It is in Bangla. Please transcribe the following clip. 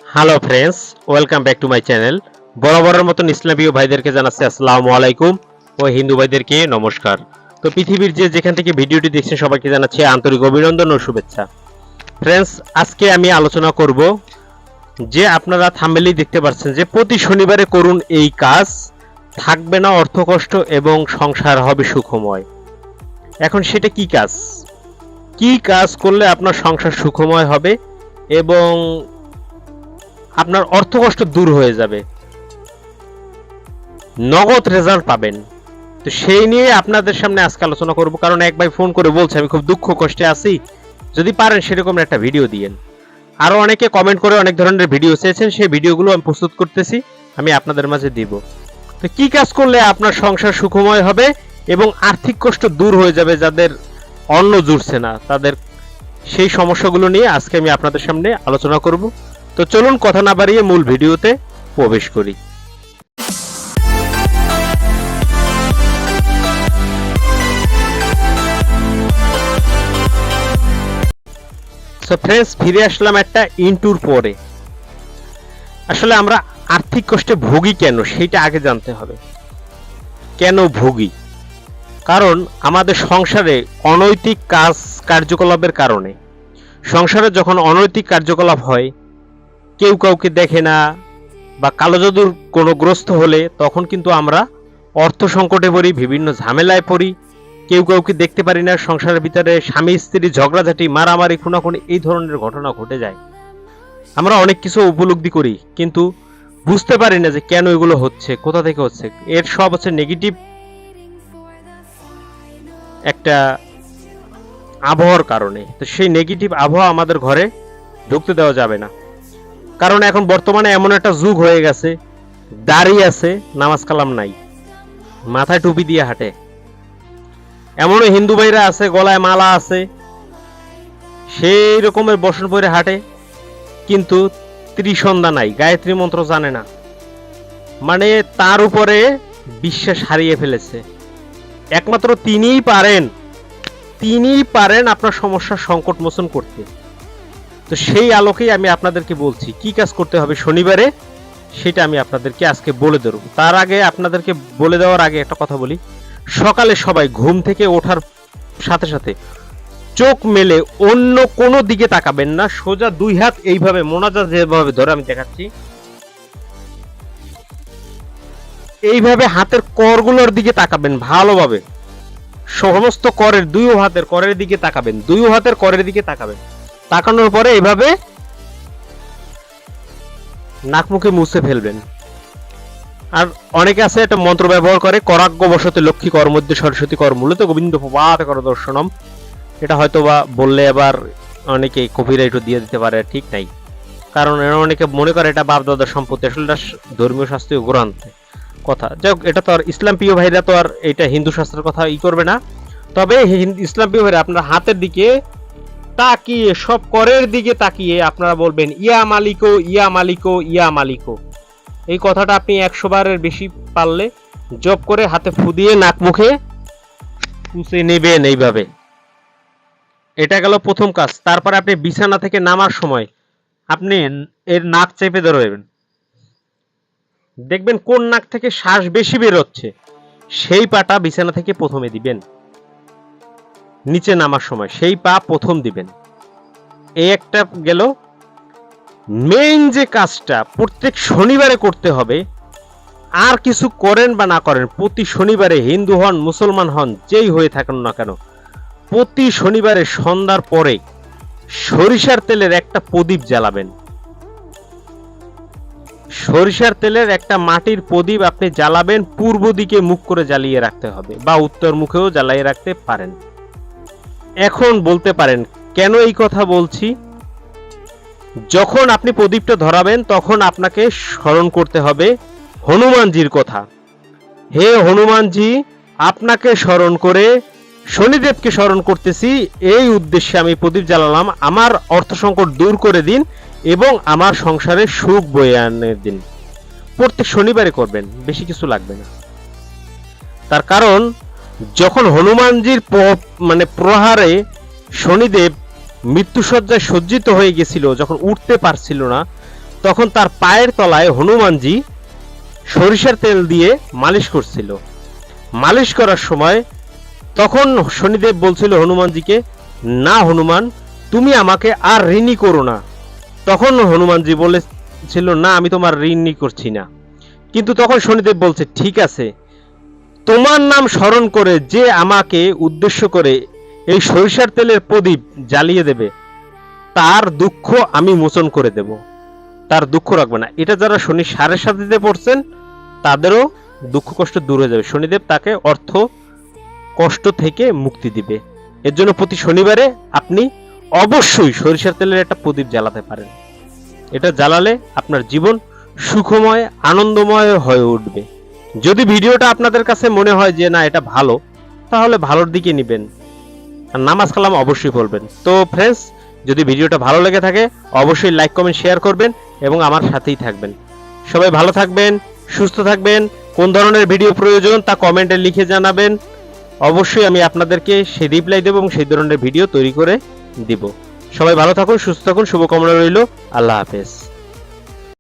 Hello friends, welcome back to my channel. বরাবরের মতন ইসলামীয় ভাইদেরকে জানাচ্ছি আসসালামু আলাইকুম ও হিন্দু ভাইদেরকে নমস্কার। তো পৃথিবীর যেখান থেকে ভিডিওটি দেখছেন সবাইকে জানাচ্ছি আন্তরিক অভিনন্দন ও শুভেচ্ছা। ফ্রেন্ডস, আজকে আমি আলোচনা করব যে আপনারা থাম্বনেলেই দেখতে পাচ্ছেন যে প্রতি শনিবারে করুন এই কাজ, থাকবে না অর্থকষ্ট এবং সংসার হবে সুখময়। এখন সেটা কি কাজ? কি কাজ করলে আপনার সংসার সুখময় হবে এবং আপনার অর্থকষ্ট দূর হয়ে যাবে, নগদ রেজাল্ট পাবেন? তো সেই নিয়ে আপনাদের সামনে আজকে আলোচনা করব। কারণ এক ভাই ফোন করে বলছে আমি খুব দুঃখ কষ্টে আছি, যদি পারেন সেরকম একটা ভিডিও দিয়েন। আরো অনেকে কমেন্ট করে অনেক ধরনের ভিডিও চেয়েছেন, সেই ভিডিওগুলো আমি প্রস্তুত করতেছি, আমি আপনাদের মাঝে দিব। তো কি কাজ করলে আপনার সংসার সুখময় হবে এবং আর্থিক কষ্ট দূর হয়ে যাবে, যাদের অন্ন জুড়ছে না তাদের, সেই সমস্যাগুলো নিয়ে আজকে আমি আপনাদের সামনে আলোচনা করব। তো চলুন কথা না বাড়িয়ে মূল ভিডিওতে প্রবেশ করি। সো ফ্রেন্ডস, ফিরে আসলাম একটা ইন্টুর পরে। আসলে আমরা আর্থিক কষ্টে ভুগি কেন সেটা আগে জানতে হবে। কেন ভুগি? কারণ আমাদের সংসারে অনৈতিক কার্যকলাপের কারণে। সংসারে যখন অনৈতিক কার্যকলাপ হয়, কেউ কাউকে দেখে না বা কালো জাদুর কোনো গ্রস্ত হলে তখন কিন্তু আমরা অর্থ সংকটে পড়ি, বিভিন্ন ঝামেলায় পড়ি, কেউ কাউকে দেখতে পারি না, সংসারের ভিতরে স্বামী স্ত্রী ঝগড়াঝাটি, মারামারি, খুনাখুনি এই ধরনের ঘটনা ঘটে যায়। আমরা অনেক কিছু উপলব্ধি করি কিন্তু বুঝতে পারি না যে কেন এগুলো হচ্ছে, কোথা থেকে হচ্ছে। এর সব হচ্ছে নেগেটিভ একটা আবহাওয়ার কারণে। তো সেই নেগেটিভ আবহাওয়া আমাদের ঘরে ঢুকতে দেওয়া যাবে না। কারণ এখন বর্তমানে এমন একটা যুগ হয়ে গেছে, দাড়ি আছে, নামাজ কালাম নাই, মাথায় টুপি দিয়ে হাঁটে। এমনও হিন্দু ভাইরা আছে গলায় মালা আছে, সেই রকমের বসন পরে হাঁটে, কিন্তু ত্রিসন্ধ্যা নাই, গায়ত্রী মন্ত্র জানে না। মানে তার উপরে বিশ্বাস হারিয়ে ফেলেছে। একমাত্র তিনিই পারেন আপনার সমস্যার সংকট মোচন করতে। তো সেই আলোকেই আমি আপনাদেরকে বলছি কি কাজ করতে হবে শনিবারে, সেটা আমি আপনাদেরকে আজকে বলে দেব। তার আগে আপনাদেরকে বলে দেওয়ার আগে একটা কথা বলি। সকালে সবাই ঘুম থেকে ওঠার সাথে সাথে চোখ মেলে অন্য কোনো দিকে তাকাবেন না, সোজা দুই হাত এইভাবে মোনাজাত যেভাবে ধরে আমি দেখাচ্ছি, এইভাবে হাতের করগুলোর দিকে তাকাবেন ভালোভাবে। সমস্ত করের দুই হাতের করের দিকে তাকাবেন, দুই হাতের করের দিকে তাকাবেন। তাকানোর পরে এইভাবে নাক মুখে মুছে ফেলবেন। আর অনেকে আছে একটা মন্ত্র ব্যবহার করে, করাগ্য বসতে লক্ষ্মী কর মধ্যে সরস্বতী কর মূলত গোবিন্দ প্রভাত কর দর্শনম। এটা হয়তো বা বললে আবার অনেকে কপিরাইটও দিয়ে দিতে পারে, ঠিক নাই। কারণ অনেকে মনে করে এটা বাপ দাদার সম্পত্তি, আসলে এটা ধর্মীয় শাস্ত্রীয় গ্রন্থে কথা। যাই হোক, এটা তো আর ইসলাম প্রিয় ভাইরা তো আর এটা হিন্দু শাস্ত্রের কথা করবে না। তবে ইসলাম প্রিয় ভাইরা আপনার হাতের দিকে তাকিয়ে, সব করের দিকে তাকিয়ে আপনারা বলবেন ইয়া মালিকো ইয়া মালিকো ইয়া মালিকো। এই কথাটা আপনি 100 বারের বেশি পারলে জপ করে হাতে ফু দিয়ে নাক মুখে পুষে নেবেন এইভাবে। এটা গেল প্রথম কাজ। তারপরে আপনি বিছানা থেকে নামার সময় আপনি এর নাক চেপে ধরবেন, দেখবেন কোন নাক থেকে শ্বাস বেশি বের হচ্ছে, সেই পাটা বিছানা থেকে প্রথমে দিবেন। নিচে নামার সময় সেই পা প্রথম দিবেন। এই একটা গেল। মেইন যে কাজটা প্রত্যেক শনিবারে করতে হবে, আর কিছু করেন বা না করেন, প্রতি শনিবারে হিন্দু হন মুসলমান হন যেই হয়ে থাকেন না কেন, প্রতি শনিবারে সন্ধ্যার পরে সরিষার তেলের একটা প্রদীপ জ্বালাবেন। সরিষার তেলের একটা মাটির প্রদীপ আপনি জ্বালাবেন, পূর্ব দিকে মুখ করে জ্বালিয়ে রাখতে হবে বা উত্তর মুখেও জ্বালিয়ে রাখতে পারেন। এখন বলতে পারেন কেন এই কথা বলছি। যখন আপনি প্রদীপটা ধরাবেন তখন আপনাকে স্মরণ করতে হবে হনুমানজির কথা। হে হনুমানজি, আপনাকে স্মরণ করে শনিদেবকে স্মরণ করতেছি, এই উদ্দেশ্যে আমি প্রদীপ জ্বালালাম, আমার অর্থ সংকট দূর করে দিন এবং আমার সংসারে সুখ বয়ে আনে দিন। প্রত্যেক শনিবারে করবেন, বেশি কিছু লাগবে না। তার কারণ যখন হনুমানজির প্রহারে শনিদেব মৃত্যুসজ্জায় সজ্জিত হয়ে গেছিল, যখন উঠতে পারছিল না, তখন তার পায়ের তলায় হনুমানজি সরিষার তেল দিয়ে মালিশ করছিল। মালিশ করার সময় তখন শনিদেব বলছিল হনুমানজিকে, না হনুমান, তুমি আমাকে আর ঋণী করো না। তখন হনুমানজি বলেছিল, না আমি তোমার ঋণী করছি না। কিন্তু তখন শনিদেব বলছে, ঠিক আছে, তোমার নাম স্মরণ করে যে আমাকে উদ্দেশ্য করে এই সরিষার তেলের প্রদীপ জ্বালিয়ে দেবে তার দুঃখ আমি মোচন করে দেব, তার দুঃখ রাখবে না। এটা যারা শনি সাড়ে সাথীতে পড়ছেন তাদেরও দুঃখ কষ্ট দূর হয়ে যাবে। শনিদেব তাকে অর্থ কষ্ট থেকে মুক্তি দিবে। এর জন্য প্রতি শনিবারে আপনি অবশ্যই সরিষার তেলের একটা প্রদীপ জ্বালাতে পারেন। এটা জ্বালালে আপনার জীবন সুখময় আনন্দময় হয়ে উঠবে। যদি ভিডিওটা আপনাদের কাছে মনে হয় যে না এটা ভালো, তাহলে ভালোর দিকে নেবেন আর নামাজ কালাম অবশ্যই পড়বেন। তো ফ্রেন্ডস, যদি ভিডিওটা ভালো লেগে থাকে অবশ্যই লাইক কমেন্ট শেয়ার করবেন এবং আমার সাথেই থাকবেন। সবাই ভালো থাকবেন, সুস্থ থাকবেন। কোন ধরনের ভিডিও প্রয়োজন তা কমেন্টে লিখে জানাবেন। অবশ্যই আমি আপনাদেরকে সেই রিপ্লাই দেব এবং সেই ধরনের ভিডিও তৈরি করে দিব। সবাই ভালো থাকুন, সুস্থ থাকুন, শুভকামনা রইল। আল্লাহ হাফেজ।